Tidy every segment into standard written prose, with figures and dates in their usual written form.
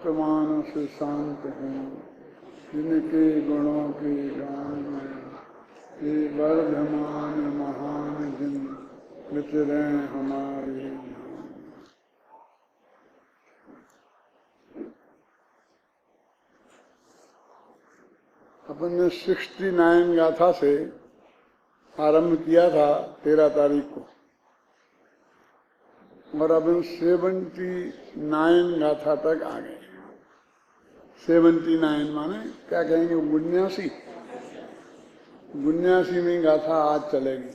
मानस शांत हैं, जिनके गुणों के गान में ये वर्धमान महान दिन विचरे हमारे। अपन ने 69 गाथा से आरंभ किया था 13 तारीख को, और अब 79 गाथा तक आ गए। 79 माने क्या कहेंगे, 79वीं गाथा आज चलेगी।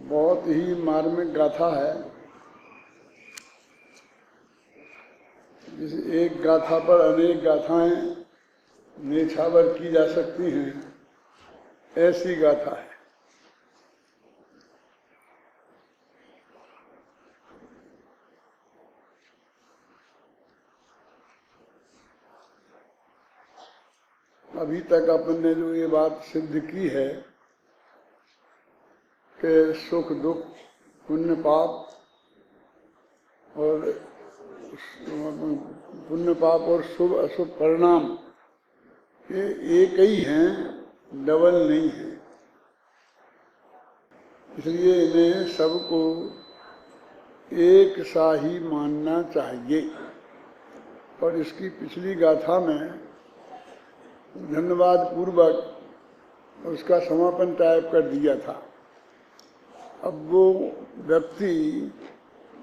बहुत ही मार्मिक गाथा है। जिस एक गाथा पर अनेक गाथाएं नेछावर की जा सकती हैं, ऐसी गाथा है। अभी तक अपन ने जो ये बात सिद्ध की है कि सुख दुख, पुण्य पाप और शुभ अशुभ परिणाम ये एक ही हैं, डबल नहीं है। इसलिए इन्हें सबको एक सा ही मानना चाहिए। और इसकी पिछली गाथा में धन्यवाद पूर्वक उसका समापन टाइप कर दिया था। अब वो व्यक्ति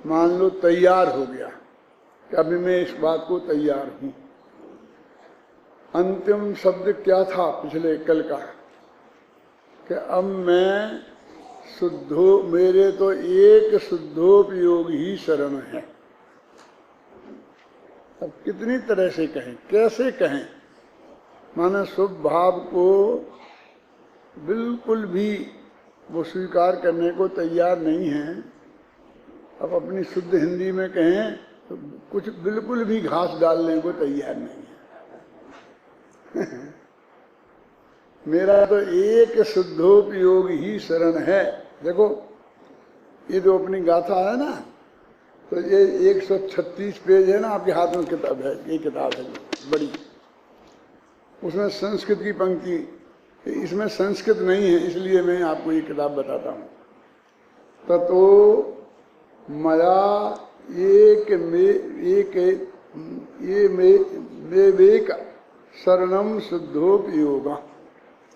मान लो तैयार हो गया कि अभी मैं इस बात को तैयार हूं। अंतिम शब्द क्या था पिछले कल का, कि अब मैं मेरे तो एक शुद्धोपयोग ही शरण है। अब कितनी तरह से कहें, कैसे कहें, माने शुभ भाव को बिल्कुल भी वो स्वीकार करने को तैयार नहीं है। अब अपनी शुद्ध हिंदी में कहें तो कुछ बिल्कुल भी घास डालने को तैयार नहीं है। मेरा तो एक शुद्धोपयोग ही शरण है। देखो ये जो अपनी गाथा है ना, तो ये 136 पेज है ना, आपके हाथ में किताब है, ये किताब है बड़ी, उसमें संस्कृत की पंक्ति, इसमें संस्कृत नहीं है, इसलिए मैं आपको ये किताब बताता हूँ। ततो मया एक शरणम शुद्धोपयोगा,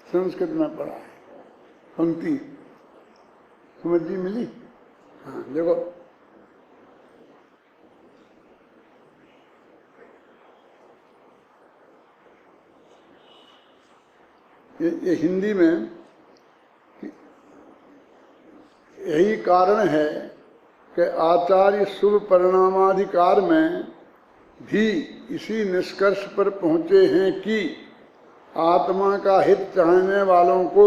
संस्कृत में पढ़ा है पंक्ति, समझी मिली? हाँ देखो, ये हिंदी में यही कारण है कि आचार्य शुभ परिणामाधिकार में भी इसी निष्कर्ष पर पहुंचे हैं कि आत्मा का हित चाहने वालों को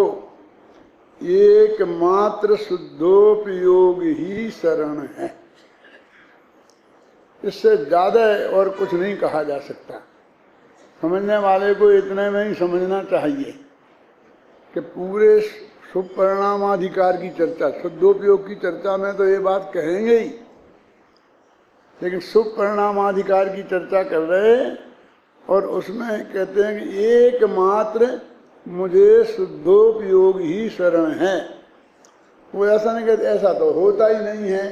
एकमात्र शुद्धोपयोग ही शरण है। इससे ज्यादा और कुछ नहीं कहा जा सकता। समझने वाले को इतने में ही समझना चाहिए कि पूरे शुभ परिणामाधिकार की चर्चा, शुद्धोपयोग की चर्चा में तो ये बात कहेंगे ही, लेकिन शुभ परिणामाधिकार की चर्चा कर रहे हैं और उसमें कहते हैं कि एकमात्र मुझे शुद्धोपयोग ही शरण है। वो ऐसा नहीं कहते, ऐसा तो होता ही नहीं है।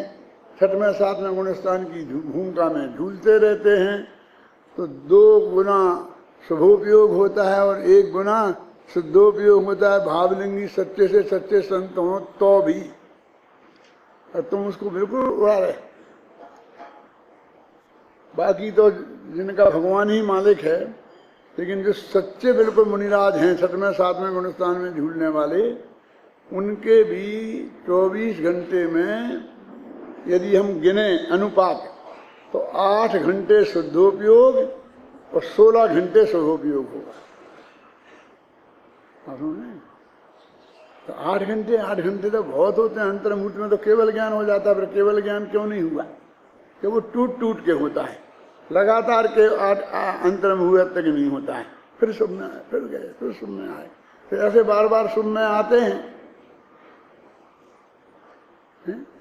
6वें 7वें गुणस्थान की भूमिका में झूलते रहते हैं, तो 2 गुना शुभोपयोग होता है और 1 गुना शुद्धोपयोग होता है। भावलिंगी सच्चे से सच्चे संत हो तो भी, और तुम उसको बिल्कुल उड़ा रहे। बाकी तो जिनका भगवान ही मालिक है, लेकिन जो सच्चे बिल्कुल मुनिराज हैं 6वें 7वें गुणस्थान में झूलने वाले, उनके भी 24 घंटे में यदि हम गिने अनुपात तो 8 घंटे शुद्धोपयोग और 16 घंटे शुभोपयोग होगा। तो 8 घंटे तो बहुत होते हैं। अंतर्मुहूर्त में तो केवल ज्ञान हो जाता है, पर केवल ज्ञान क्यों नहीं हुआ? कि वो टूट टूट के होता है, लगातार के अंतर्मुहूर्त तक नहीं होता है। फिर शुभ में आए, फिर गए, फिर शुभ में आए, फिर ऐसे बार बार शुभ में आते हैं।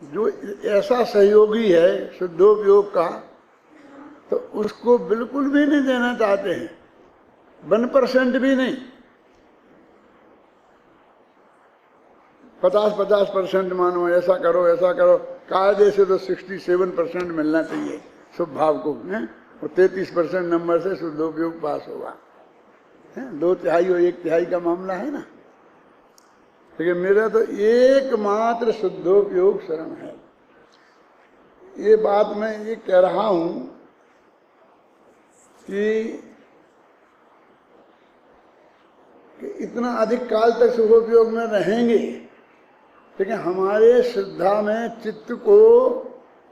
जो ऐसा सहयोगी है शुद्धोपयोग का, तो उसको बिल्कुल भी नहीं देना चाहते हैं, 1% भी नहीं। 50% मानो, ऐसा करो ऐसा करो, कायदे से तो 67% मिलना चाहिए शुभ भाव को, है? और 33% नंबर से शुद्धोपयोग पास होगा, है? 2/3 और 1/3 का मामला है ना। लेकिन मेरा तो एकमात्र शुद्धोपयोग शरण है। ये बात मैं ये कह रहा हूं कि इतना अधिक काल तक शुद्धोपयोग में रहेंगे, लेकिन हमारे श्रद्धा में चित्त को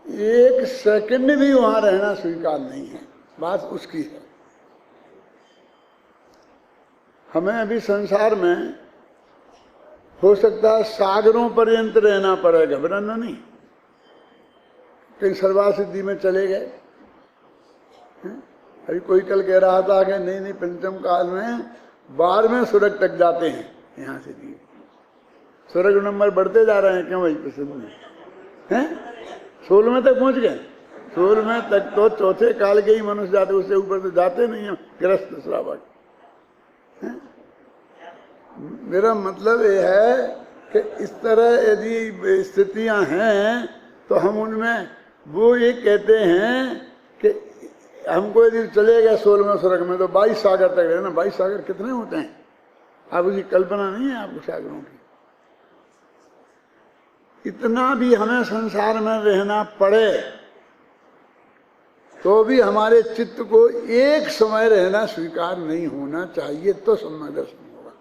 1 सेकंड भी वहां रहना स्वीकार नहीं है। बात उसकी है। हमें अभी संसार में हो सकता है सागरों पर्यंत रहना पड़ेगा, घबराना नहीं। कहीं सर्वा सिद्धि में चले गए, अभी कोई कल कह रहा था कि नहीं पंचम काल में 12वें स्वर्ग तक जाते हैं, यहाँ से भी स्वर्ग नंबर बढ़ते जा रहे हैं। क्यों भाई प्रसिद्ध हैं? 16वें तक पहुंच गए। 16वें तक तो चौथे काल के ही मनुष्य जाते, उससे ऊपर तो जाते नहीं है ग्रस्त श्रावक। मेरा मतलब ये है कि इस तरह यदि स्थितियां हैं तो हम उनमें वो ये कहते हैं कि हमको यदि चले गए 16वें स्वर्ग में तो 22 सागर तक रहना। 22 सागर कितने होते हैं? आप उसकी कल्पना नहीं है आपको सागरों की। इतना भी हमें संसार में रहना पड़े तो भी हमारे चित्त को एक समय रहना स्वीकार नहीं होना चाहिए, तो सम्यक दर्शन होगा।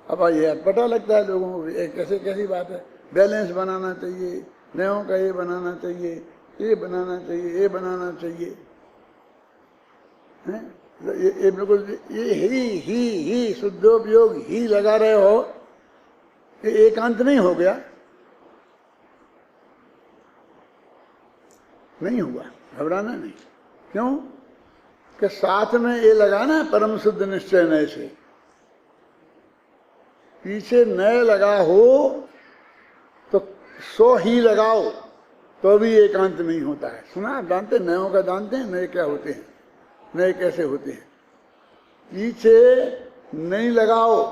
अब ये पता लगता है लोगों को, कैसे कैसी बात है, बैलेंस बनाना चाहिए, नयों का ये बनाना चाहिए, ये बनाना चाहिए, ये बनाना चाहिए, ये बिल्कुल ये ही शुद्धोपयोग ही लगा रहे हो, ये एकांत नहीं हो गया, नहीं हुआ, घबराना नहीं। क्यों कि साथ में ये लगा ना परम शुद्ध निश्चय नए से, पीछे नए लगा हो तो 100 ही लगाओ तो भी एकांत नहीं होता है। सुना आप जानते, नयों का जानते हैं नए क्या होते हैं, नए कैसे होते हैं? पीछे नहीं लगाओ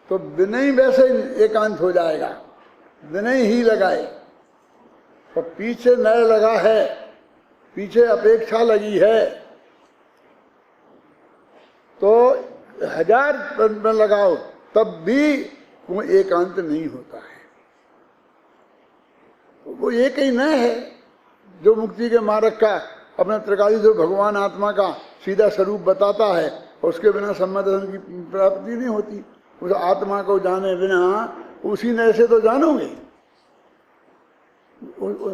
तो विनय वैसे एकांत हो जाएगा, विनय ही लगाए। तो पीछे नए लगा है, पीछे अपेक्षा लगी है, तो 1000 में लगाओ तब भी वो एकांत नहीं होता है। वो एक ही न है जो मुक्ति के मार्ग का अपने त्रिकाली जो भगवान आत्मा का सीधा स्वरूप बताता है, उसके बिना सम्यक दर्शन की प्राप्ति नहीं होती। उस आत्मा को जाने बिना उसी नए से तो जानोगे,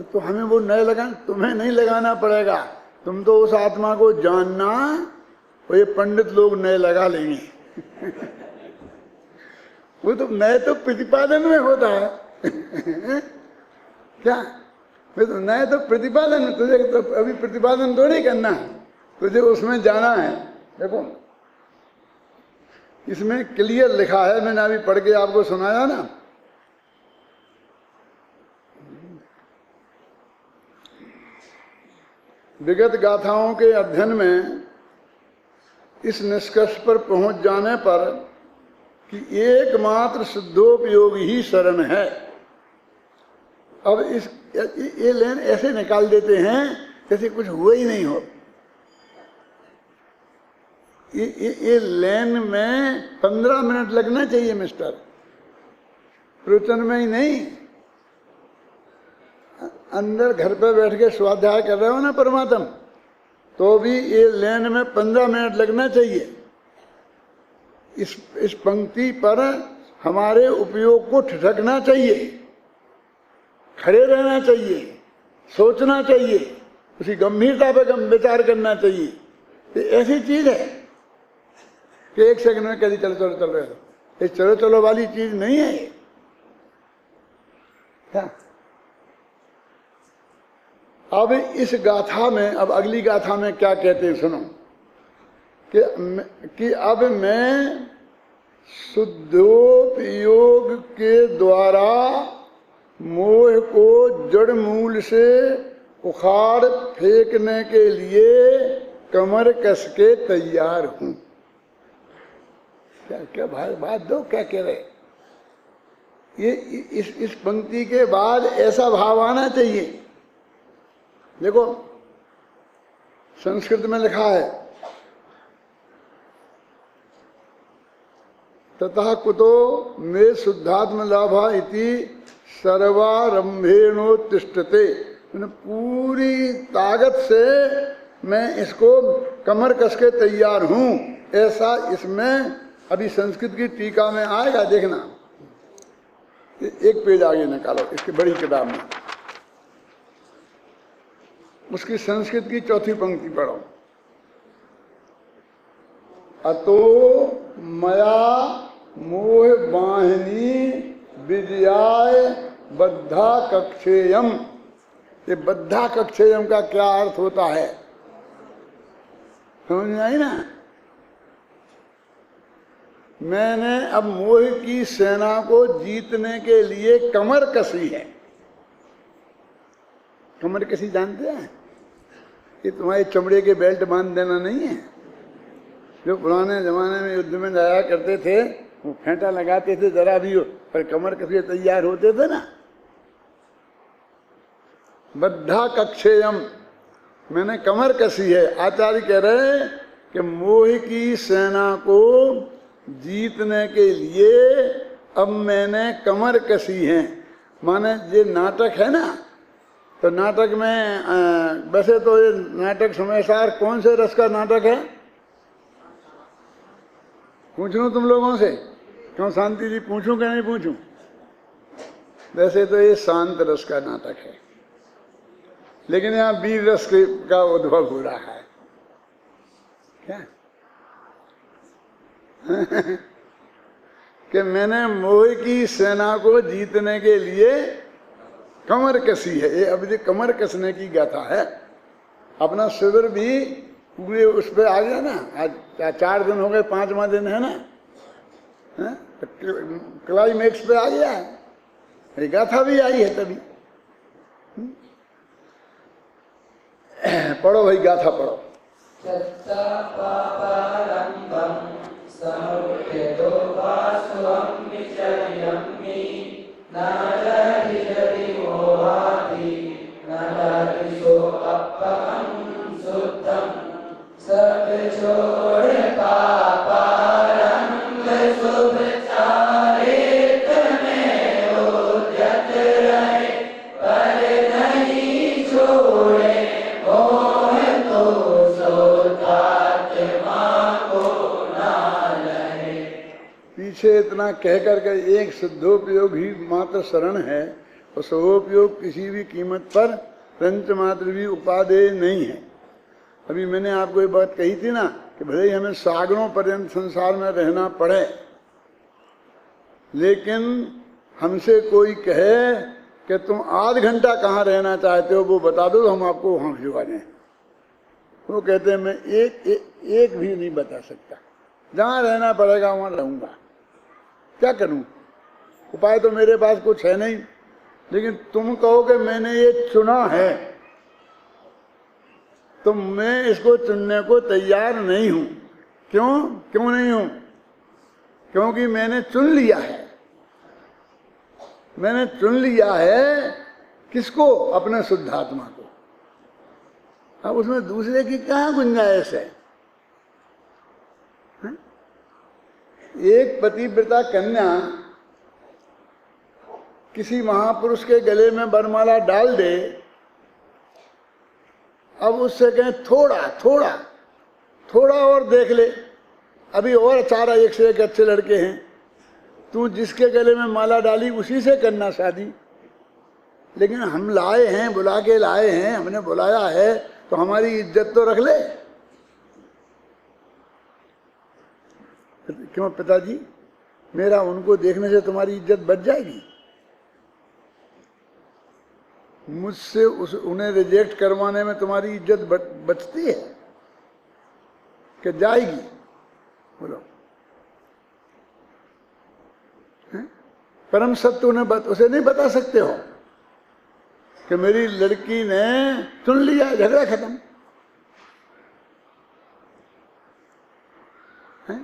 तो हमें वो नए लगाना, तुम्हें नहीं लगाना पड़ेगा, तुम तो उस आत्मा को जानना, और ये पंडित लोग नए लगा लेंगे। वो तो नए तो प्रतिपादन में होता है। क्या तो नए तो प्रतिपादन में, तुझे तो अभी प्रतिपादन थोड़ी करना है, तुझे उसमें जाना है। देखो इसमें क्लियर लिखा है, मैंने अभी पढ़ के आपको सुनाया ना, विगत गाथाओं के अध्ययन में इस निष्कर्ष पर पहुंच जाने पर कि एकमात्र शुद्धोपयोग ही शरण है। अब ये लेन ऐसे निकाल देते हैं जैसे कुछ हुआ ही नहीं हो। ये लेन में 15 मिनट लगना चाहिए मिस्टर, प्रवचन में ही नहीं। अंदर घर पे बैठ के स्वाध्याय कर रहे हो ना परमात्म, तो भी ये लेन में 15 मिनट लगना चाहिए। इस पंक्ति पर हमारे उपयोग को ठिठकना चाहिए, खड़े रहना चाहिए, सोचना चाहिए, उसी गंभीरता पर विचार करना चाहिए। ये ऐसी चीज है कि 1 सेकंड में कभी चलो चलो चल रहे हो, ये चलो चलो वाली चीज नहीं है। क्या अब इस गाथा में, अब अगली गाथा में क्या कहते हैं सुनो, कि अब मैं शुद्धोपयोग के द्वारा मोह को जड़ मूल से उखाड़ फेंकने के लिए कमर कस के तैयार हूं। क्या क्या भाई बात दो, क्या कह रहे? ये इस पंक्ति के बाद ऐसा भाव आना चाहिए। देखो संस्कृत में लिखा है, ततः कुतो मे शुद्धात्म लाभा इति सर्वारंभेणोत्तिष्ठते। पूरी ताकत से मैं इसको कमर कस के तैयार हूं, ऐसा इसमें अभी संस्कृत की टीका में आएगा, देखना। एक पेज आगे निकालो इसकी बड़ी किताब में, उसकी संस्कृत की चौथी पंक्ति पढ़ो। अतो मया मोह वाहिनी विजयाय बद्धा कक्षेयम। ये बद्धा कक्षेयम का क्या अर्थ होता है, समझ में आई ना? मैंने अब मोह की सेना को जीतने के लिए कमर कसी है। कमर कसी जानते हैं? ये तुम्हारे चमड़े के बेल्ट बांध देना नहीं है। जो पुराने जमाने में युद्ध में जाया करते थे, वो फेंटा लगाते थे जरा भी हो, पर कमर कसी तैयार होते थे ना। बद्धा कक्षेयम, मैंने कमर कसी है। आचार्य कह रहे हैं कि मोह की सेना को जीतने के लिए अब मैंने कमर कसी है। माने ये नाटक है ना, तो नाटक में वैसे तो ये नाटक समयसार कौन से रस का नाटक है? पूछ लूं तुम लोगों से, क्यों शांति जी, पूछूं क्या नहीं पूछूं? वैसे तो ये शांत रस का नाटक है, लेकिन यहाँ वीर रस का उद्भव हो रहा है। क्या कि मैंने मोह की सेना को जीतने के लिए कमर कसी है। ये अब ये कमर कसने की गाथा है। अपना शिविर भी पूरे उस पर आ गया ना। आज 4 दिन हो गए, 5वां दिन है ना, तो क्लाइमेक्स पे आ गया है। ये गाथा भी आई है तभी। पढ़ो भाई, गाथा पढ़ो। पीछे इतना कह करके एक शुद्धोपयोग ही मात्र शरण है, और शुद्धोपयोग किसी भी कीमत पर पंच मात्र भी उपादेय नहीं है। अभी मैंने आपको ये बात कही थी ना कि भले ही हमें सागरों पर्यंत संसार में रहना पड़े, लेकिन हमसे कोई कहे कि तुम आध घंटा कहाँ रहना चाहते हो वो बता दो, हम आपको वहाँ भिजवा दें। वो कहते हैं मैं एक भी नहीं बता सकता, जहाँ रहना पड़ेगा वहाँ रहूँगा। क्या करूं, उपाय तो मेरे पास कुछ है नहीं। लेकिन तुम कहो कि मैंने ये चुना है, तो मैं इसको चुनने को तैयार नहीं हूं। क्यों नहीं हूं? क्योंकि मैंने चुन लिया है। मैंने चुन लिया है किसको? अपने शुद्धात्मा को। अब उसमें दूसरे की कहाँ गुंजाइश है? एक पतिव्रता कन्या किसी महापुरुष के गले में वरमाला डाल दे, अब उससे कहें थोड़ा और देख ले, अभी और 4 एक से एक अच्छे लड़के हैं, तू जिसके गले में माला डाली उसी से करना शादी। लेकिन हम लाए हैं, बुला के लाए हैं, हमने बुलाया है, तो हमारी इज्जत तो रख ले। क्यों पिताजी, मेरा उनको देखने से तुम्हारी इज्जत बच जाएगी? मुझसे उन्हें रिजेक्ट करवाने में तुम्हारी इज्जत बचती है कि जाएगी? बोलो। परम सत्य उसे नहीं बता सकते हो कि मेरी लड़की ने चुन लिया, झगड़ा खत्म है।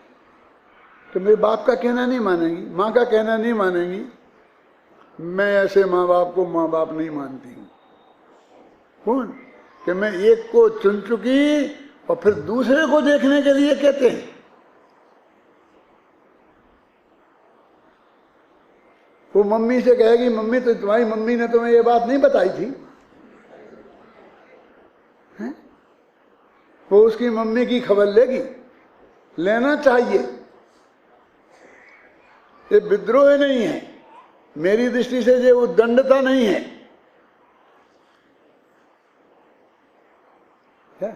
तो मेरे बाप का कहना नहीं मानेंगी, माँ का कहना नहीं मानेंगी। मैं ऐसे माँ बाप को माँ बाप नहीं मानती हूँ। कौन कि मैं एक को चुन चुकी और फिर दूसरे को देखने के लिए कहते हैं। वो मम्मी से कहेगी, मम्मी तो तुम्हारी मम्मी ने तुम्हें ये बात नहीं बताई थी, है? वो उसकी मम्मी की खबर लेगी, लेना चाहिए। ये विद्रोह नहीं है, मेरी दृष्टि से ये उद्दंडता नहीं है। क्या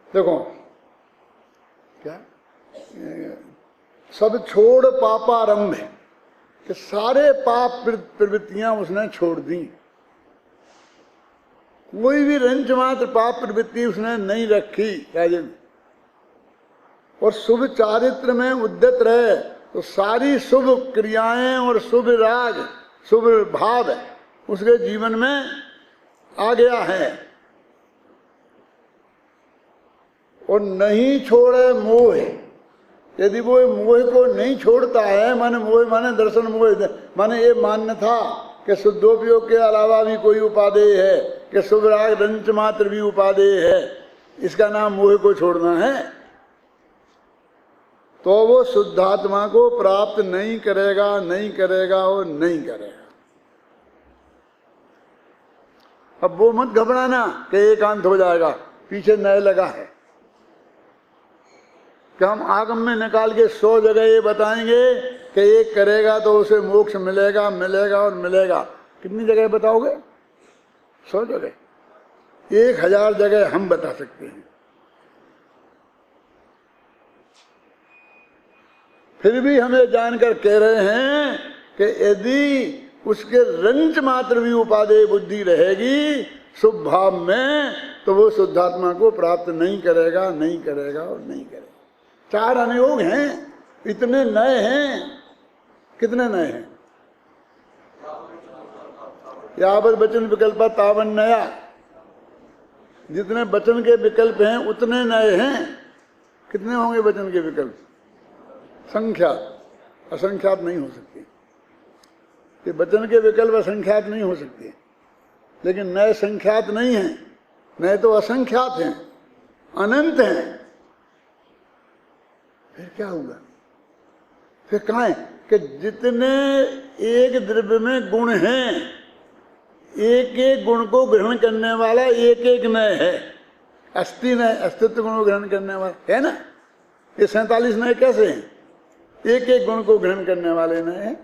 देखो, क्या सब छोड़ पापारंभ है कि सारे पाप प्रवृत्तियां उसने छोड़ दी। कोई भी रंच मात्र पाप प्रवृत्ति उसने नहीं रखी राजन, और शुभ चारित्र में उद्यत रहे तो सारी शुभ क्रियाएं और शुभ राग शुभ भाव उसके जीवन में आ गया है। और नहीं छोड़े मोह, यदि वो मोह को नहीं छोड़ता है, माने मोह माने दर्शन मोह, माने ये मान्य था कि शुद्धोपयोग के अलावा भी कोई उपादेय है, कि शुभ राग रंच मात्र भी उपादेय है, इसका नाम मोह को छोड़ना है, तो वो शुद्धात्मा को प्राप्त नहीं करेगा, नहीं करेगा और नहीं करेगा। अब वो मत घबराना कि एकांत हो जाएगा, पीछे न्याय लगा है कि हम आगम में निकाल के 100 जगह ये बताएंगे कि एक करेगा तो उसे मोक्ष मिलेगा, मिलेगा और मिलेगा। कितनी जगह बताओगे? 100 जगह, 1000 जगह हम बता सकते हैं। फिर भी हमें जानकर कह रहे हैं कि यदि उसके रंच मात्र भी उपादेय बुद्धि रहेगी शुभ भाव में, तो वो शुद्धात्मा को प्राप्त नहीं करेगा, नहीं करेगा और नहीं करेगा। 4 अनुयोग हैं, इतने नए हैं। कितने नए हैं? यावत वचन विकल्प तावन नया, जितने वचन के विकल्प हैं उतने नए हैं। कितने होंगे वचन के विकल्प? संख्यात, असंख्यात नहीं हो सकते। ये वचन के विकल्प असंख्यात नहीं हो सकते, लेकिन नए संख्यात नहीं हैं, नए तो असंख्यात हैं, अनंत हैं। फिर क्या होगा? फिर कहाँ है कि जितने एक द्रव्य में गुण हैं, एक एक गुण को ग्रहण करने वाला एक एक नय है। अस्थि नय, अस्तित्व गुण को ग्रहण करने वाला है ना। ये 47 नय कैसे हैं? एक एक गुण को ग्रहण करने वाले नय हैं।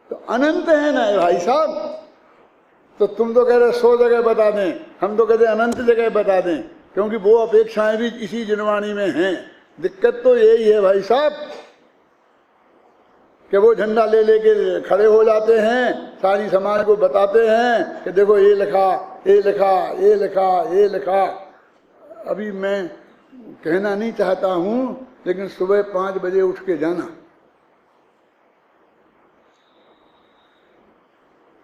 तो अनंत है ना भाई साहब। तो तुम तो कह रहे 100 जगह बता दें, हम तो कहते अनंत जगह बता दें, क्योंकि वो अपेक्षाएं भी इसी जनवाणी में हैं। दिक्कत तो यही है भाई साहब कि वो झंडा ले लेके खड़े हो जाते हैं, सारी समाज को बताते हैं कि देखो ये लिखा, ये लिखा, ये लिखा, ये लिखा। अभी मैं कहना नहीं चाहता हूँ, लेकिन सुबह 5 बजे उठ के जाना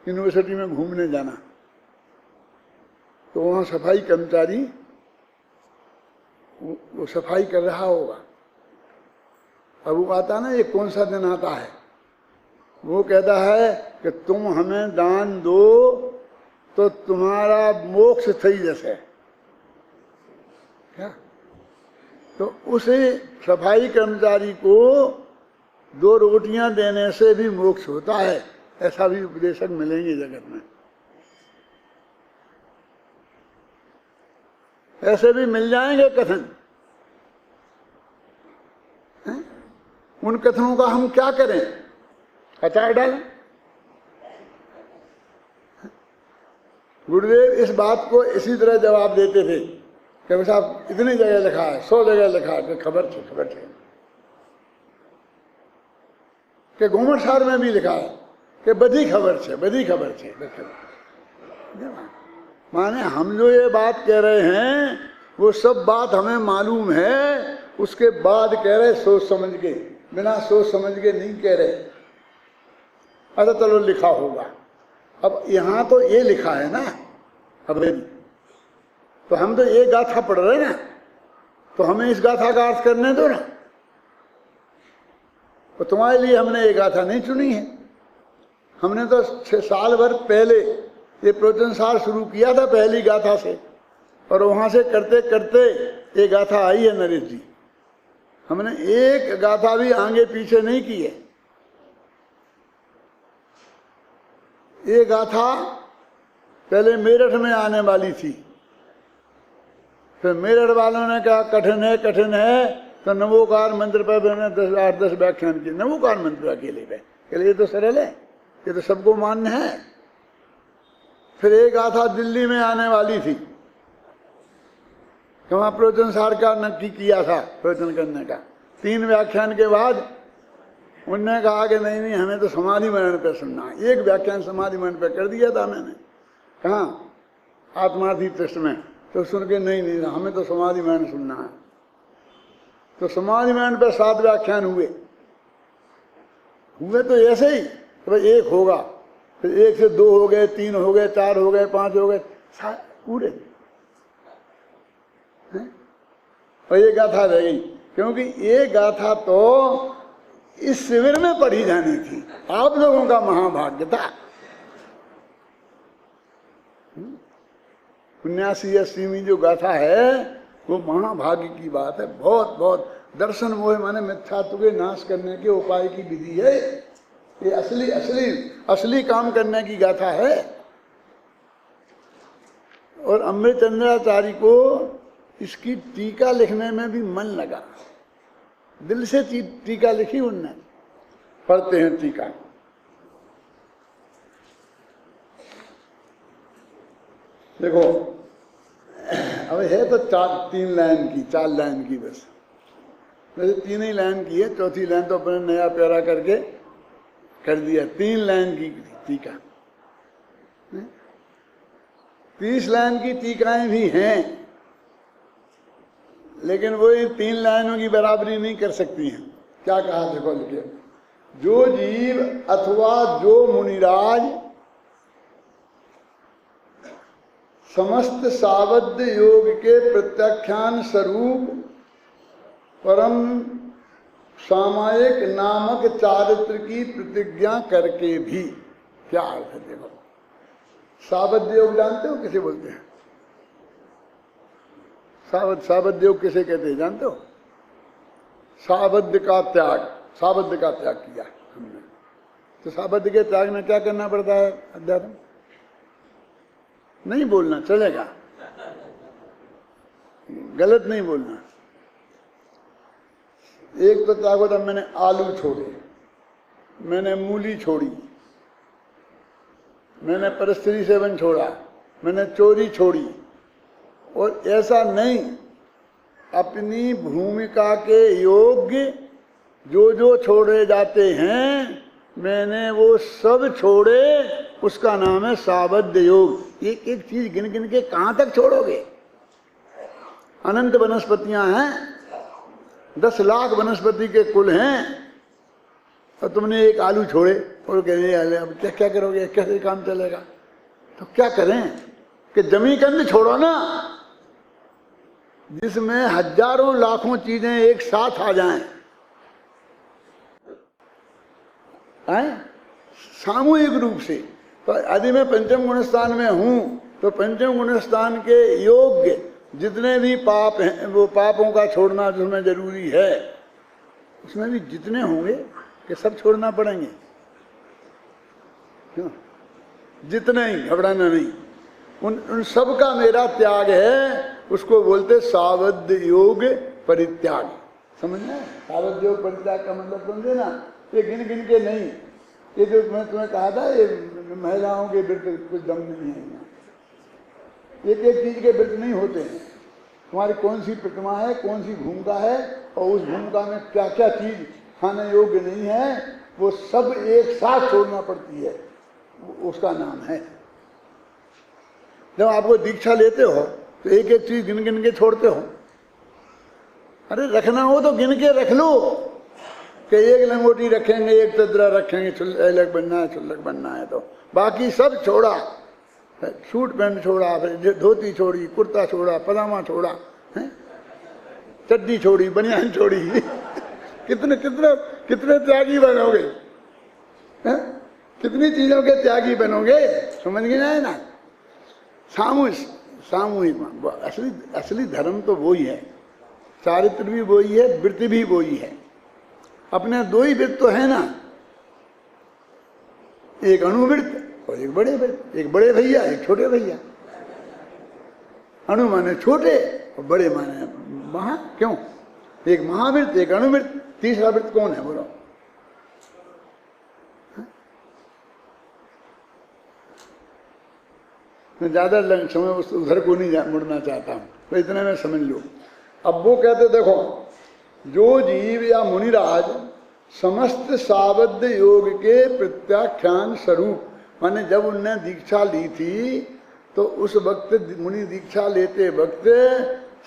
यूनिवर्सिटी में घूमने जाना, तो वहाँ सफाई कर्मचारी वो सफाई कर रहा होगा। अब वो आता ना, ये कौन सा दिन आता है, वो कहता है कि तुम हमें दान दो तो तुम्हारा मोक्ष थई जैसे। क्या? तो उसे सफाई कर्मचारी को 2 रोटियां देने से भी मोक्ष होता है, ऐसा भी उपदेशक मिलेंगे जगत में। ऐसे भी मिल जाएंगे कथन। उन कथनों का हम क्या करें? अचार डालें? गुरुदेव इस बात को इसी तरह जवाब देते थे कि साहब इतनी जगह लिखा है, 100 जगह लिखा है, खबर छे, खबर छे। कि घूमरसार में भी लिखा है कि बधी खबर छे, बधी खबर छे। माने हम जो ये बात कह रहे हैं वो सब बात हमें मालूम है, उसके बाद कह रहे सोच समझ के, बिना सोच समझ के नहीं कह रहे। अच्छा चलो लिखा होगा, अब यहाँ तो ये लिखा है ना, अब तो हम तो ये गाथा पढ़ रहे हैं ना, तो हमें इस गाथा का अर्थ करने दो ना। तो तुम्हारे लिए हमने ये गाथा नहीं चुनी है, हमने तो 6 साल भर पहले ये प्रवचन सार शुरू किया था पहली गाथा से, और वहां से करते करते ये गाथा आई है नरेश जी। हमने एक गाथा भी आगे पीछे नहीं की है। ये गाथा पहले मेरठ में आने वाली थी, फिर मेरठ वालों ने कहा कठिन है कठिन है, तो नवोकार मंत्र पर मैंने 8-10 व्याख्यान किए। नवोकार मंत्र अकेले पे, ये तो सरल है, ये तो सबको मान्य है। फिर एक गाथा दिल्ली में आने वाली थी, तो वहां प्रवचन सार का नक्की किया था प्रवचन करने का। 3 व्याख्यान के बाद उनने कहा कि नहीं नहीं, हमें तो समाधि मरण पे सुनना है। 1 व्याख्यान समाधि मरण पे कर दिया था मैंने, कहाँ आत्मार्थी ट्रस्ट में, तो सुन के नहीं नहीं हमें तो समाधि मरण सुनना है। तो समाधि मरण पे 7 व्याख्यान हुए तो ऐसे ही, तो 1 होगा, फिर 1 से 2 हो गए, 3 हो गए, 4 हो गए, 5 हो गए, पूरे। और ये गाथा रह गई, क्योंकि ये गाथा तो इस शिविर में पढ़ी जानी थी, आप लोगों का महाभाग्य था। 79-80वीं जो गाथा है वो महाभाग्य की बात है। बहुत बहुत दर्शन मोह माने मिथ्यात्व के नाश करने के उपाय की विधि है। ये असली असली असली काम करने की गाथा है। और अमृतचंद्राचार्य को इसकी टीका लिखने में भी मन लगा, दिल से टीका लिखी उनने। पढ़ते हैं टीका। देखो अब है तो 3 लाइन की, 4 लाइन की बस, वैसे 3 ही लाइन की है, चौथी लाइन तो अपने नया प्यारा करके कर दिया। 3 लाइन की टीका, 30 लाइन की टीकाएं भी हैं, लेकिन वो इन 3 लाइनों की बराबरी नहीं कर सकती हैं। क्या कहा देखो लिखे, जो जीव अथवा जो मुनिराज समस्त सावध्य योग के प्रत्याख्यान स्वरूप परम सामायिक नामक चारित्र की प्रतिज्ञा करके भी, क्या अर्थ है देखो। सावध्य योग जानते हो किसे बोलते हैं? सावध्य योग किसे कहते हैं जानते हो? सावध्य का त्याग, सावध्य का त्याग किया हमने। तो सावध्य के त्याग में क्या करना पड़ता है? अध्यात्म नहीं बोलना, चलेगा, गलत नहीं बोलना। एक तो त्याग होता, मैंने आलू छोड़े, मैंने मूली छोड़ी, मैंने परस्त्री सेवन छोड़ा, मैंने चोरी छोड़ी। और ऐसा नहीं, अपनी भूमिका के योग्य जो जो छोड़े जाते हैं मैंने वो सब छोड़े, उसका नाम है सावध्य योग। एक एक चीज गिन गिन के कहां तक छोड़ोगे? अनंत वनस्पतियां हैं, 10 लाख वनस्पति के कुल हैं, और तुमने एक आलू छोड़े और कह रहे अब क्या क्या करोगे, कैसे काम चलेगा? तो क्या करें कि जमीकंद छोड़ो ना, जिसमें हजारों लाखों चीजें एक साथ आ जाएं, सामूहिक रूप से। तो यदि मैं पंचम गुणस्थान में हूं तो पंचम गुणस्थान के योग्य जितने भी पाप हैं वो पापों का छोड़ना जिसमें जरूरी है, उसमें भी जितने होंगे कि सब छोड़ना पड़ेंगे। क्यों? जितने ही, घबराना नहीं। उन सब का मेरा त्याग है, उसको बोलते सावध्य योग परित्याग। समझना? सावध्य योग परित्याग का मतलब समझे ना? ये गिन गिन के नहीं, ये जो मैं तुम्हें कहा था ये महिलाओं के व्रत कुछ दम नहीं है यहाँ। एक एक चीज के व्रत नहीं होते हैं। तुम्हारी कौन सी प्रतिमा है, कौन सी भूमिका है, और उस भूमिका में क्या क्या चीज खाने योग्य नहीं है, वो सब एक साथ छोड़ना पड़ती है, उसका नाम है। जब आपको दीक्षा लेते हो तो एक एक चीज गिन गिन के छोड़ते हो। अरे रखना हो तो गिन के रख लो कि एक लंगोटी रखेंगे, एक चदरा रखेंगे, अलग बनना है, छुल्लक बनना है, तो बाकी सब छोड़ा। सूट पैंट छोड़ा, फिर धोती छोड़ी, कुर्ता छोड़ा, पजामा छोड़ा, है? चड्डी छोड़ी, बनियान छोड़ी। कितने कितने कितने त्यागी बनोगे, है? कितनी चीजों के त्यागी बनोगे, समझ गए ना? ना सामूहिक असली धर्म तो वही है, चारित्र भी वही है, वृत्ति भी वही है। अपने दो ही वृत्त तो है ना, एक अणुवृत्त और एक बड़े वृत्त, एक बड़े भैया एक छोटे भैया। अणु माने छोटे और बड़े माने महा, क्यों? एक महावृत्त एक अणुवृत्त, तीसरा वृत्त कौन है बोलो? मैं ज्यादा समय उधर को नहीं मुड़ना चाहता हूं, तो इतने में समझ लो। अब वो कहते देखो, जो जीव या मुनिराज समस्त सावध योग के प्रत्याख्यान स्वरूप, माने जब उनने दीक्षा ली थी तो उस वक्त मुनि दीक्षा लेते वक्त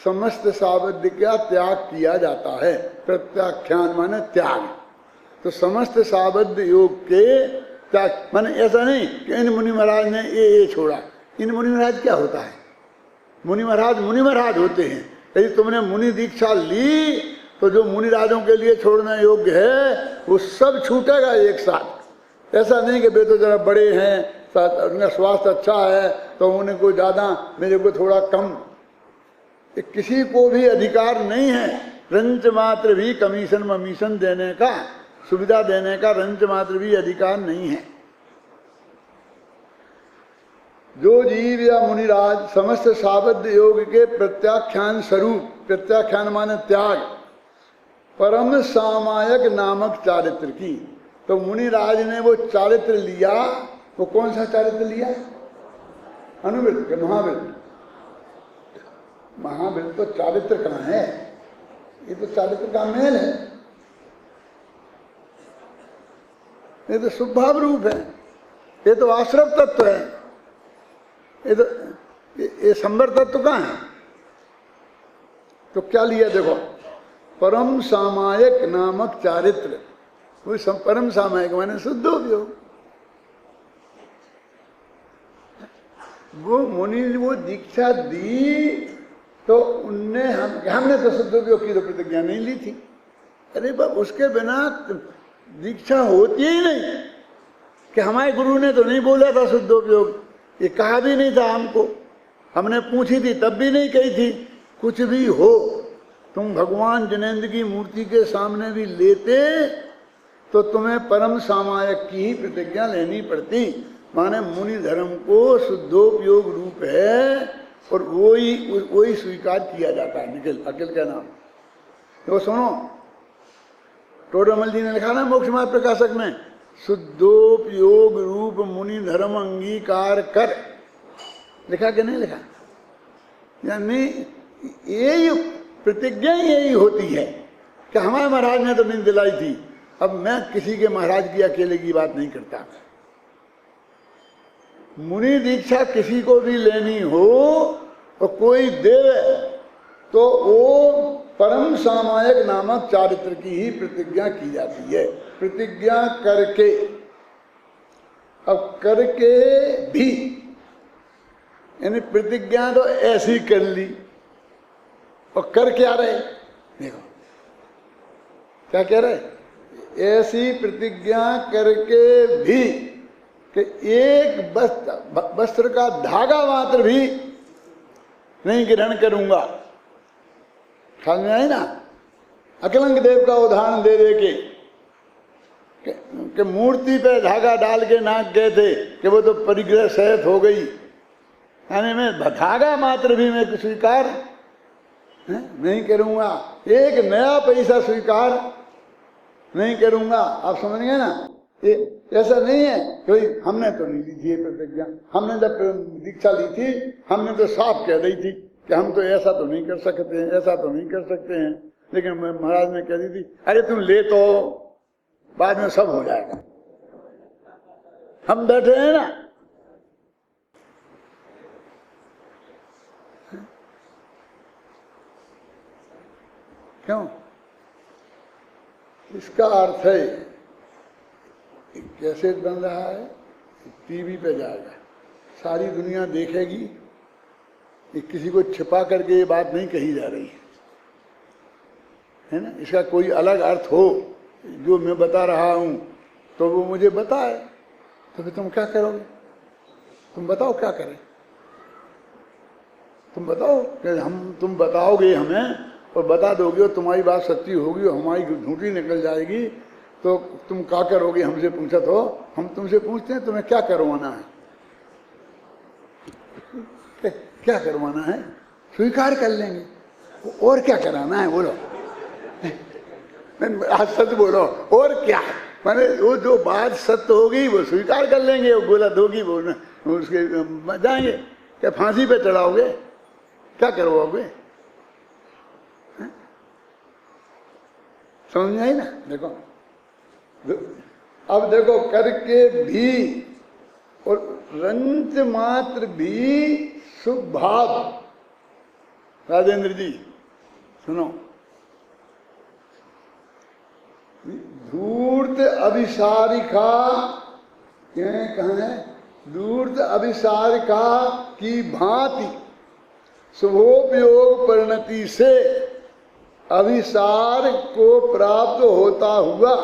समस्त सावध का त्याग किया जाता है। प्रत्याख्यान माने त्याग, तो समस्त सावध योग के त्याग माने ऐसा नहीं कि इन मुनि महाराज ने ये छोड़ा। इन मुनि महाराज क्या होता है? मुनि महाराज होते हैं। यदि तुमने मुनि दीक्षा ली तो जो मुनि राजों के लिए छोड़ने योग्य है वो सब छूटेगा एक साथ। ऐसा नहीं कि वे तो जरा बड़े हैं, उनका स्वास्थ्य अच्छा है तो उनको ज़्यादा, मेरे को थोड़ा कम। किसी को भी अधिकार नहीं है रंच मात्र भी कमीशन ममीशन देने का, सुविधा देने का रंच मात्र भी अधिकार नहीं है। जो जीव या मुनिराज समस्त सावध योग के प्रत्याख्यान स्वरूप, प्रत्याख्यान माने त्याग, परम सामायक नामक चारित्र की, तो मुनिराज ने वो चारित्र लिया। वो कौन सा चारित्र लिया? अनुवृत्त के महावृत्त। महावृत्त तो चारित्र कहाँ है? ये तो चारित्र का मेल है, ये तो स्वभाव रूप है, ये तो आश्रव तत्व है, ये संवर तत्व कहाँ है? तो क्या लिया देखो, परम सामायक नामक चारित्र। वो परम सामायिक माने शुद्धोपयोग। वो मुनि ने वो दीक्षा दी तो उनने हमने तो शुद्धोपयोग की तो प्रतिज्ञा नहीं ली थी। अरे बाप, उसके बिना दीक्षा होती ही नहीं। कि हमारे गुरु ने तो नहीं बोला था शुद्धोपयोग, ये कहा भी नहीं था हमको, हमने पूछी थी तब भी नहीं कही थी। कुछ भी हो, तुम भगवान जिनेंद्र की मूर्ति के सामने भी लेते तो तुम्हें परम सामायक की ही प्रतिज्ञा लेनी पड़ती। माने मुनि धर्म को शुद्धोपयोग रूप है और वही स्वीकार किया जाता है। निखिल अखिल का नाम तो सुनो, टोडरमल जी ने लिखा ना मोक्ष मार्ग प्रकाशक में, शुद्धोपयोग रूप मुनि धर्म अंगीकार कर। लिखा कि नहीं लिखा? यानी यही प्रतिज्ञा यही होती है कि हमारे महाराज ने तो नहीं दिलाई थी। अब मैं किसी के महाराज की अकेले की बात नहीं करता। मुनि दीक्षा किसी को भी लेनी हो और कोई दे तो वो परम सामायक नामक चारित्र की ही प्रतिज्ञा की जाती है। प्रतिज्ञा करके, अब करके भी, यानी प्रतिज्ञा तो ऐसी कर ली और कर क्या रहे? देखो क्या कह रहे, ऐसी प्रतिज्ञा करके भी कि एक वस्त्र का धागा मात्र भी नहीं ग्रहण करूंगा। ख्याल में आई ना? अकलंक देव का उदाहरण दे दे कि मूर्ति पे धागा डाल के नाक गए थे कि वो तो परिग्रह सहित हो गई। यानी मैं धागा मात्र भी मैं स्वीकार नहीं करूंगा, एक नया पैसा स्वीकार नहीं करूंगा। आप समझ गए ना? ये ऐसा नहीं है कि हमने तो नहीं ली थी प्रतिज्ञा, हमने जब दीक्षा ली थी हमने तो साफ कह दी थी कि हम तो ऐसा तो नहीं कर सकते हैं, ऐसा तो नहीं कर सकते हैं। लेकिन महाराज ने कह दी थी, अरे तुम ले तो बाद में सब हो जाएगा, हम बैठे हैं ना। क्यों? इसका अर्थ है कैसेट बन रहा है, टीवी पे जाएगा, सारी दुनिया देखेगी। ये किसी को छिपा करके ये बात नहीं कही जा रही है ना। इसका कोई अलग अर्थ हो जो मैं बता रहा हूं तो वो मुझे बताए, तो फिर तुम क्या करोगे? तुम बताओ क्या करें? तुम बताओ कि तुम बताओगे हमें और बता दोगे और तुम्हारी बात सच्ची होगी और हमारी झूठी निकल जाएगी, तो तुम क्या करोगे? हमसे पूछा तो हम तुमसे पूछते हैं तुम्हें क्या करवाना है? क्या करवाना है? स्वीकार कर लेंगे, और क्या कराना है? बोलो, आज सच बोलो, और क्या? माने वो जो बात सत्य होगी वो स्वीकार कर लेंगे, वो गलत होगी वो उसके जाएंगे। क्या फांसी पे चढ़ाओगे? क्या करवाओगे? समझ में आई ना? देखो अब देखो, करके भी और रंच मात्र भी शुभ भाव। राजेंद्र जी सुनो, धूर्त अभिसारिका कहाँ है? धूर्त अभिसारिका की भांति शुभोपयोग परिणति से अभिसार को प्राप्त होता हुआ।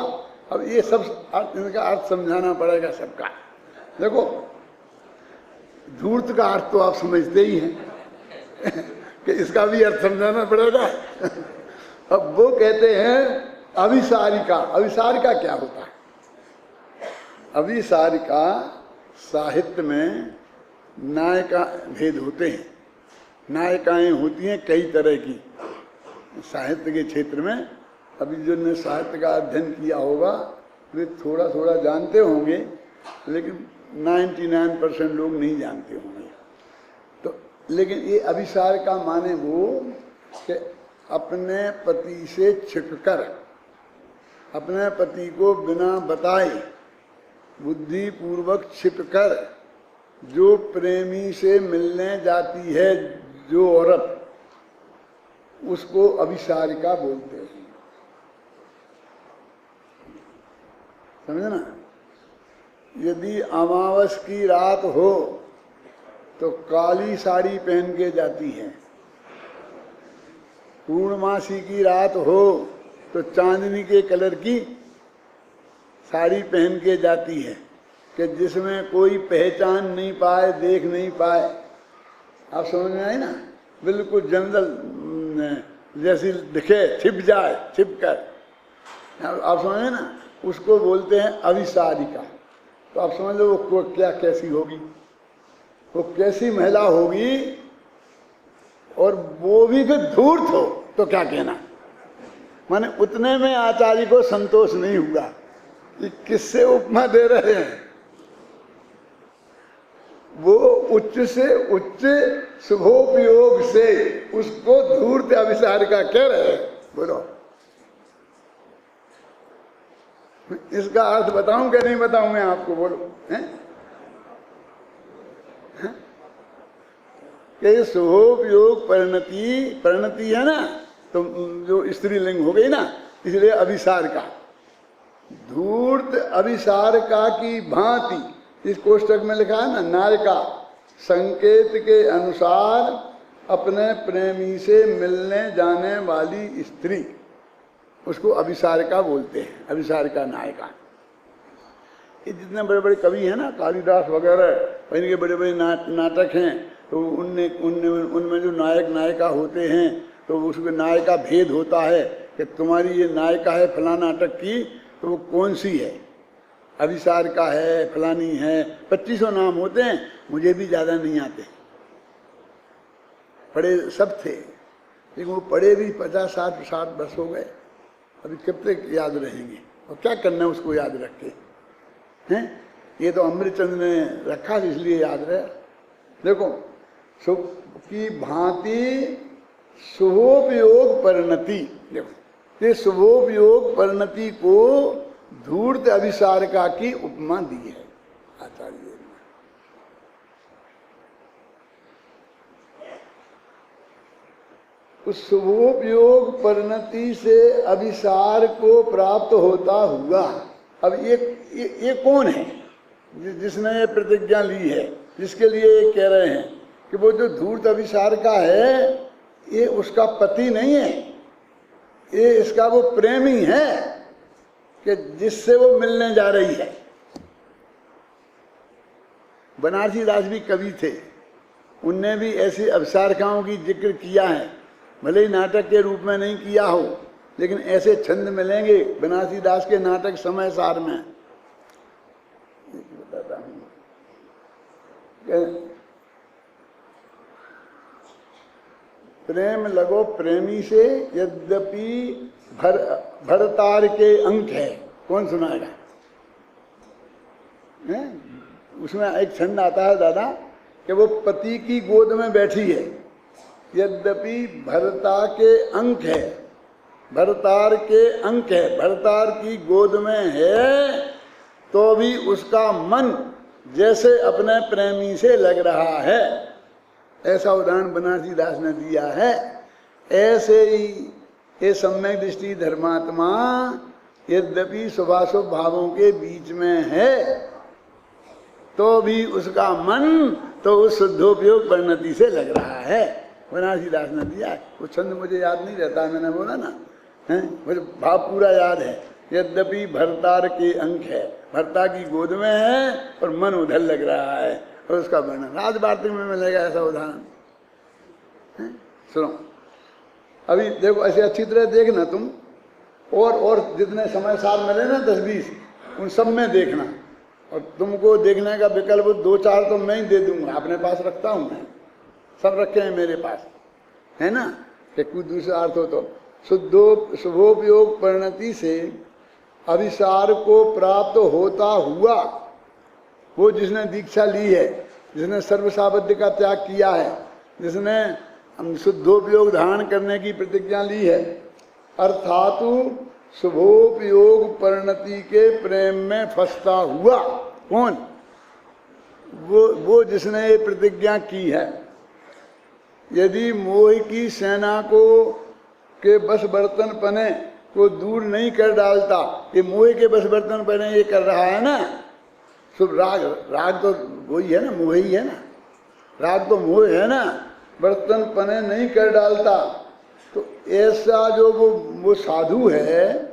अब ये सब इनका अर्थ समझाना पड़ेगा सबका। देखो, धूर्त का अर्थ तो आप समझते ही हैं कि इसका भी अर्थ समझाना पड़ेगा। अब वो कहते हैं अभिसारिका। अभिसारिका क्या होता है? अभिसारिका साहित्य में नायिका भेद होते हैं। नायिकाएं होती हैं कई तरह की साहित्य के क्षेत्र में। अभी जो ने साहित्य का अध्ययन किया होगा वे थोड़ा थोड़ा जानते होंगे, लेकिन 99% लोग नहीं जानते होंगे। तो लेकिन ये अभिसार का माने वो कि अपने पति से छिपकर, अपने पति को बिना बताए बुद्धि पूर्वक छिपकर जो प्रेमी से मिलने जाती है जो औरत, उसको अभिसारिका बोलते हैं। समझे ना? यदि अमावस की रात हो तो काली साड़ी पहन के जाती है, पूर्णमासी की रात हो तो चांदनी के कलर की साड़ी पहन के जाती है कि जिसमें कोई पहचान नहीं पाए, देख नहीं पाए। आप समझ में आई ना? बिल्कुल जनरल जैसी दिखे, छिप जाए, छिप कर। आप समझे ना? उसको बोलते हैं अभिसारिका। तो आप समझ लो वो क्या कैसी होगी, वो कैसी महिला होगी, और वो भी फिर धूर्त हो तो क्या कहना। माने उतने में आचार्य को संतोष नहीं हुआ कि किससे उपमा दे रहे हैं। वो उच्च से उच्च शुभोपयोग से उसको धूर्त अभिसारिका कह रहे हैं। बोलो, इसका अर्थ बताऊं कि नहीं बताऊं मैं आपको? बोलो हैं? कि शुभोपयोग परिणति, परिणति है ना, तो जो स्त्रीलिंग हो गई ना, इसलिए अभिसार का। धूर्त अभिसार का की भांति, इस कोष्टक में लिखा है ना, नायिका संकेत के अनुसार अपने प्रेमी से मिलने जाने वाली स्त्री, उसको अभिसारिका बोलते हैं। अभिसारिका नायिका। ये जितने बड़े बड़े कवि हैं ना, कालिदास वगैरह, इनके बड़े बड़े नाटक हैं, तो उनमें जो नायक नायिका होते हैं तो उसमें नायिका भेद होता है कि तुम्हारी ये नायिका है फला नाटक की, तो वो कौन सी है? अभिसारिका है, फलानी है, 2500 नाम होते हैं। मुझे भी ज़्यादा नहीं आते, पढ़े सब थे, लेकिन वो पढ़े भी 50-60 वर्ष हो गए। अभी कब तक याद रहेंगे? और क्या करना है उसको याद रख के हैं? ये तो अमृतचंद्र ने रखा इसलिए याद रहे। देखो, शुभ की भांति शुभोपयोग परिणति। देखो, ये शुभोपयोग परिणति को धूर्त अभिसारिका की उपमा दी है आचार्य ने। उस शुभोपयोग परिणति से अभिसार को प्राप्त होता हुआ। अब ये कौन है जिसने ये प्रतिज्ञा ली है, जिसके लिए ये कह रहे हैं कि वो जो धूर्त अभिसार का है ये उसका पति नहीं है, ये इसका वो प्रेमी है कि जिससे वो मिलने जा रही है। बनारसी दास भी कवि थे, उनने भी ऐसी अभिसारिकाओं की जिक्र किया है, भले ही नाटक के रूप में नहीं किया हो, लेकिन ऐसे छंद मिलेंगे बनारसी दास के नाटक समय सार में। बताता हूँ, प्रेम लगो प्रेमी से यद्यपि भरतार के अंक है। कौन सुनाएगा? उसमें एक छंद आता है दादा कि वो पति की गोद में बैठी है, यद्यपि भरता के अंक है, भरतार के अंक है, भरतार की गोद में है, तो भी उसका मन जैसे अपने प्रेमी से लग रहा है। ऐसा उदाहरण बनारसी दास ने दिया है। ऐसे ही ये सम्यक दृष्टि धर्मात्मा यद्यपि शुभाशुभ भावों के बीच में है, तो भी उसका मन तो उस शुद्धोपयोग परिणति से लग रहा है। बनारसी दास ने दिया है। वो छंद मुझे याद नहीं रहता, मैंने बोला ना, मुझे भाव पूरा याद है। यद्यपि भरतार के अंक है, भरता की गोद में है और मन उधर लग रहा है, और उसका वर्णन राज वार्तिक में मिलेगा ऐसा उदाहरण। सुनो, अभी देखो, ऐसे अच्छी तरह देखना तुम, और जितने समय साल मिले ना 10-20, उन सब में देखना। और तुमको देखने का विकल्प 2-4 तो मैं ही दे दूंगा, अपने पास रखता हूँ मैं, सब रखे हैं मेरे पास, है ना, कि कुछ दूसरा अर्थ हो तो शुभोपयोग परिणति से अभिसार को प्राप्त होता हुआ। वो जिसने दीक्षा ली है, जिसने सर्वसावध्य का त्याग किया है, जिसने शुद्धोपयोग धारण करने की प्रतिज्ञा ली है, अर्थात शुभोपयोग परिणति के प्रेम में फंसता हुआ। कौन? वो जिसने ये प्रतिज्ञा की है। यदि मोह की सेना को के बस बर्तन पने को दूर नहीं कर डालता, ये मोह के बस बर्तन पने ये कर रहा है ना, शुभ राग, राग तो वही है ना, मोह ही है ना, राग तो मोह है ना, बर्तन पने नहीं कर डालता, तो ऐसा जो वो साधु है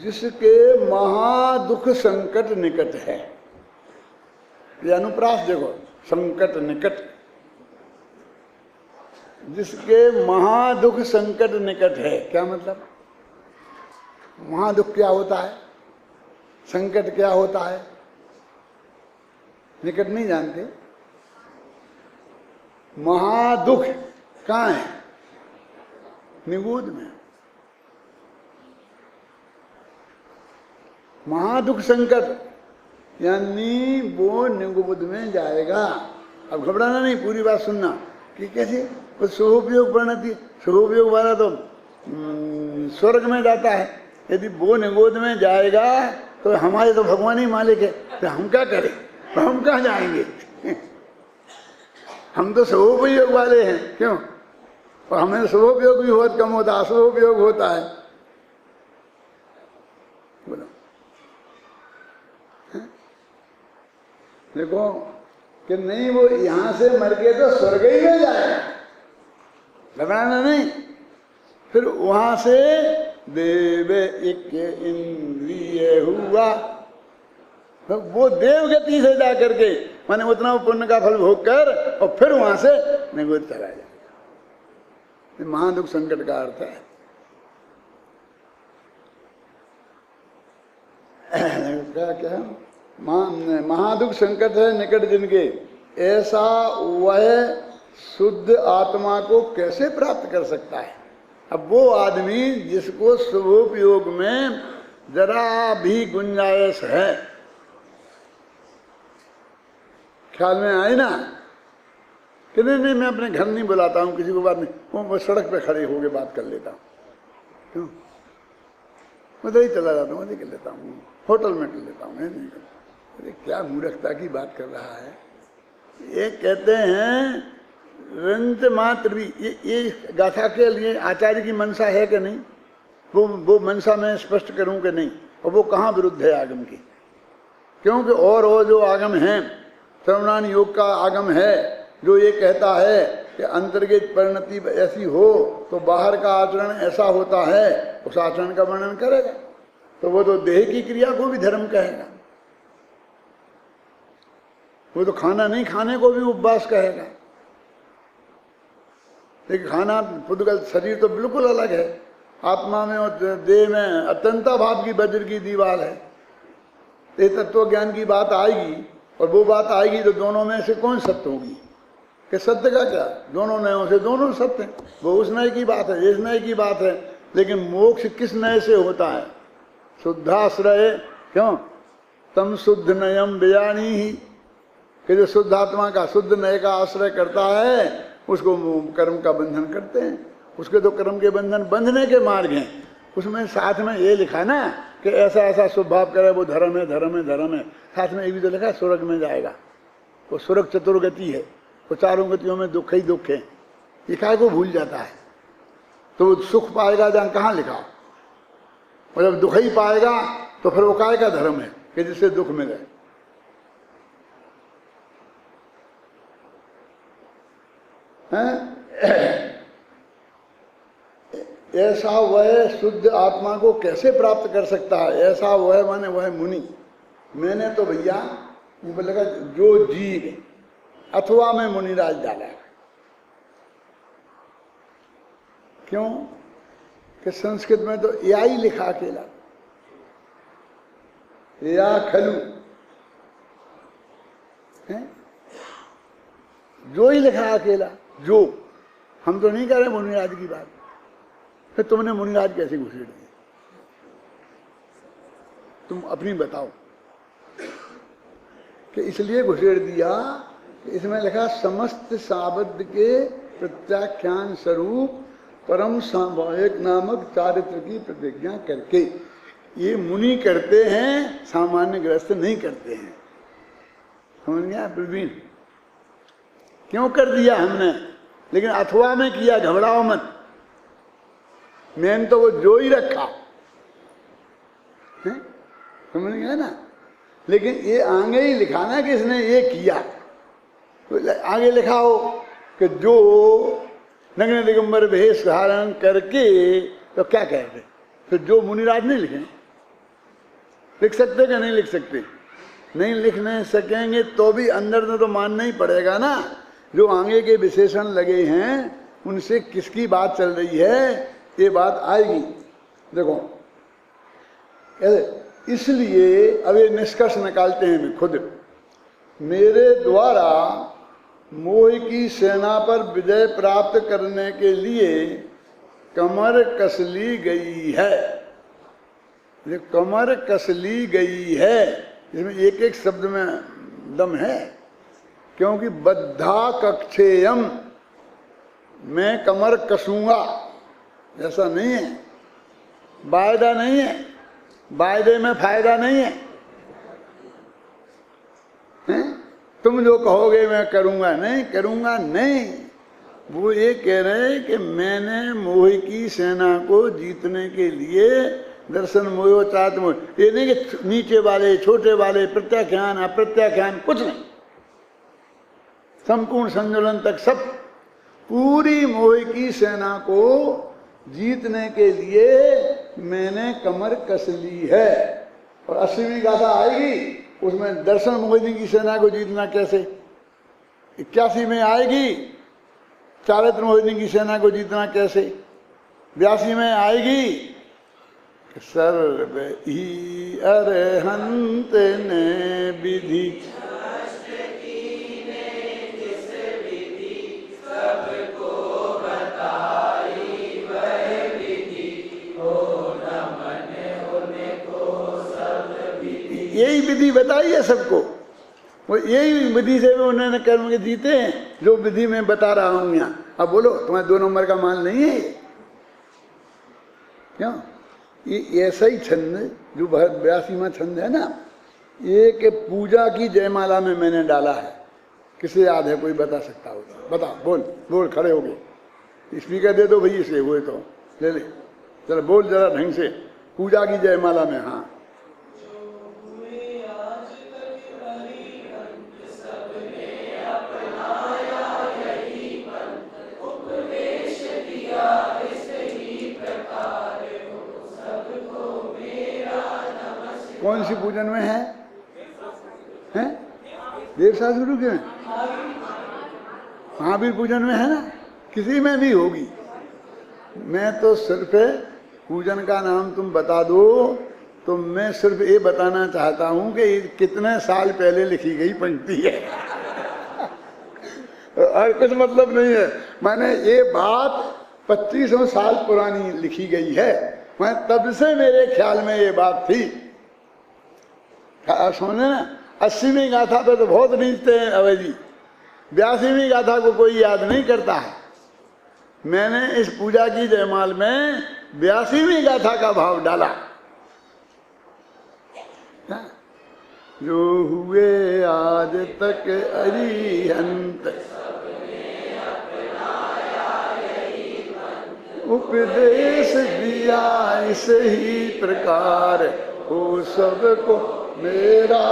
जिसके महादुख संकट निकट है। ये अनुप्रास देखो, संकट निकट, जिसके महादुख संकट निकट है। क्या मतलब? महादुख क्या होता है, संकट क्या होता है, निकट नहीं जानते। महादुख कहाँ है? निगूढ़ में। महादुख संकट यानी वो निगूढ़ में जाएगा। अब घबराना नहीं, पूरी बात सुनना कि कैसे वो शुभोपयोग परिणति, शुभोपयोग वाला तो स्वर्ग में जाता है। यदि वो निगोद में जाएगा तो हमारे तो भगवान ही मालिक है, तो हम क्या करें, तो हम कहाँ जाएंगे? हम तो शुभोपयोग वाले हैं, क्यों? और हमें शुभोपयोग भी बहुत कम होता है, अशुभोपयोग होता है। बोलो, देखो कि नहीं, वो यहां से मर के तो स्वर्ग ही में जाएगा, घबराना नहीं। फिर वहां से देव एक इंद्रिय हुआ, तो वो देव गति से जा करके माने उतना पुण्य का फल भोग कर और फिर वहां से निगुत चला जाएगा। महादुख संकट का अर्थ है। क्या महादुख संकट है निकट जिनके, ऐसा वह शुद्ध आत्मा को कैसे प्राप्त कर सकता है? अब वो आदमी जिसको शुभोपयोग में जरा भी गुंजाइश है, ख्याल में आई ना कि नहीं मैं अपने घर नहीं बुलाता हूँ किसी को, बात नहीं, वो सड़क पे खड़े होके बात कर लेता हूँ, क्यों? मैं ही चला जाता हूँ, वही कर लेता हूँ, होटल में कर लेता हूँ, नहीं करता। अरे क्या मूर्खता की बात कर रहा है। ये कहते हैं रंत मात्र भी ये गाथा के लिए आचार्य की मनसा है कि नहीं, वो मनसा मैं स्पष्ट करूं कि नहीं, और वो कहाँ विरुद्ध है आगम की। क्योंकि और जो आगम हैं, श्रवणान योग का आगम है जो ये कहता है कि अंतर्गत परिणति ऐसी हो तो बाहर का आचरण ऐसा होता है, उस आचरण का वर्णन करेगा। तो वो तो देह की क्रिया को भी धर्म कहेगा, वो तो खाना नहीं खाने को भी उपवास कहेगा। लेकिन खाना पुद्गल शरीर तो बिल्कुल अलग है, आत्मा में और देह में अत्यंता भाव की वज्र की दीवार है। ये तत्व ज्ञान की बात आएगी और वो बात आएगी तो दोनों में से कौन सत्य होगी, कि सत्य का क्या, दोनों नयों से दोनों सत्य हैं। वो उस नय की बात है, इस नय की बात है। लेकिन मोक्ष किस नय से होता है? शुद्धाश्रय, क्यों तम शुद्ध नयम बेयानी ही, कि जो शुद्ध आत्मा का शुद्ध नय का आश्रय करता है उसको कर्म का बंधन करते हैं। उसके तो कर्म के बंधन बंधने के मार्ग हैं। उसमें साथ में ये लिखा ना कि ऐसा ऐसा स्वभाव करे वो धर्म है, धर्म है, धर्म है। साथ में ये भी तो लिखा है स्वर्ग में जाएगा, वो स्वर्ग चतुर्गति है, वो चारों गतियों में दुख ही दुख है। ये काय को भूल जाता है, तो वो सुख पाएगा जहाँ, कहाँ लिखा? और जब दुख ही पाएगा तो फिर वो काय का धर्म है कि जिससे दुख मिले। ऐसा वह शुद्ध आत्मा को कैसे प्राप्त कर सकता है? ऐसा वह माने वह मुनि। मैंने तो भैया वो लगा जो जीव अथवा में मुनिराज डाला। क्यों कि संस्कृत में तो या ही लिखा अकेला, या खलु है, जो ही लिखा अकेला। जो हम तो नहीं कह रहे मुनिराज की बात, फिर तुमने मुनिराज कैसे घुसेड़ दिया? तुम अपनी बताओ कि इसलिए घुसेड़ दिया कि इसमें लिखा समस्त साबद्ध के प्रत्याख्यान स्वरूप परम सामयिक नामक चारित्र की प्रतिज्ञा करके। ये मुनि करते हैं, सामान्य गृहस्थ नहीं करते हैं। समझ गया प्रवीण? क्यों कर दिया हमने? लेकिन अथवा में किया, घबराओ मत। मैंने तो वो जो ही रखा है, समझ गया ना? लेकिन ये आगे ही लिखा ना कि इसने ये किया, तो आगे लिखा हो कि जो नग्न दिगंबर भेष धारण करके, तो क्या कह रहे? फिर जो मुनिराज नहीं लिखे, लिख सकते क्या? नहीं लिख सकते। नहीं लिखने सकेंगे तो भी अंदर में तो मानना ही पड़ेगा ना। जो आगे के विशेषण लगे हैं उनसे किसकी बात चल रही है, ये बात आएगी। देखो इसलिए अब ये निष्कर्ष निकालते हैं भी खुद। मेरे द्वारा मोह की सेना पर विजय प्राप्त करने के लिए कमर कस ली गई है। ये कमर कस ली गई है, इसमें एक एक शब्द में दम है। क्योंकि बद्धा कक्षेयम, मैं कमर कसूंगा, ऐसा नहीं है। वायदा नहीं है, वायदे में फायदा नहीं है, हैं? तुम जो कहोगे मैं करूंगा, नहीं करूंगा नहीं। वो ये कह रहे हैं कि मैंने मोह की सेना को जीतने के लिए दर्शन मोह चात मोह, ये नहीं कि नीचे वाले छोटे वाले प्रत्याख्यान अप्रत्याख्यान कुछ नहीं, संपूर्ण संतुलन तक सब, पूरी मोह की सेना को जीतने के लिए मैंने कमर कस ली है। और 80वीं गाथा आएगी, उसमें दर्शन मोहिनी की सेना को जीतना कैसे, 81 में आएगी चारित्र मोहिनी की सेना को जीतना कैसे, 82 में आएगी सर्व ही अरहंत ने विधि, यही विधि बताई है सबको। वो यही विधि से उन्होंने कर्म के जीते हैं, जो विधि में बता रहा हूं यहाँ। अब बोलो तुम्हारे 2 नंबर का माल नहीं है क्यों? ये ऐसा ही छंद जो 82वां छंद है ना, ये कि पूजा की जयमाला में मैंने डाला है किसे याद है? कोई बता सकता हो तो बता, बोल बोल, खड़े हो गए। स्पीकर दे दो भैया से, हुए तो ले ले, चलो बोल जरा ढंग से, पूजा की जयमाला में। हाँ, कौन सी पूजन में है? हैं? देव शास्त्र के महावीर पूजन में है ना, किसी में भी होगी। मैं तो सिर्फ पूजन का नाम तुम बता दो, तो मैं सिर्फ ये बताना चाहता हूं कि कितने साल पहले लिखी गई पंक्ति है और कुछ मतलब नहीं है। मैंने ये बात 2500 साल पुरानी लिखी गई है, मैं तब से मेरे ख्याल में ये बात थी। सुने ना, 80वीं गाथा पे तो बहुत रीझते हैं अवय जी, 82वीं गाथा को कोई याद नहीं करता है। मैंने इस पूजा की जयमाल में 82वीं गाथा का भाव डाला। जो हुए आज तक अरिहंत, उपदेश दिया इस ही प्रकार, हो सबको मेरा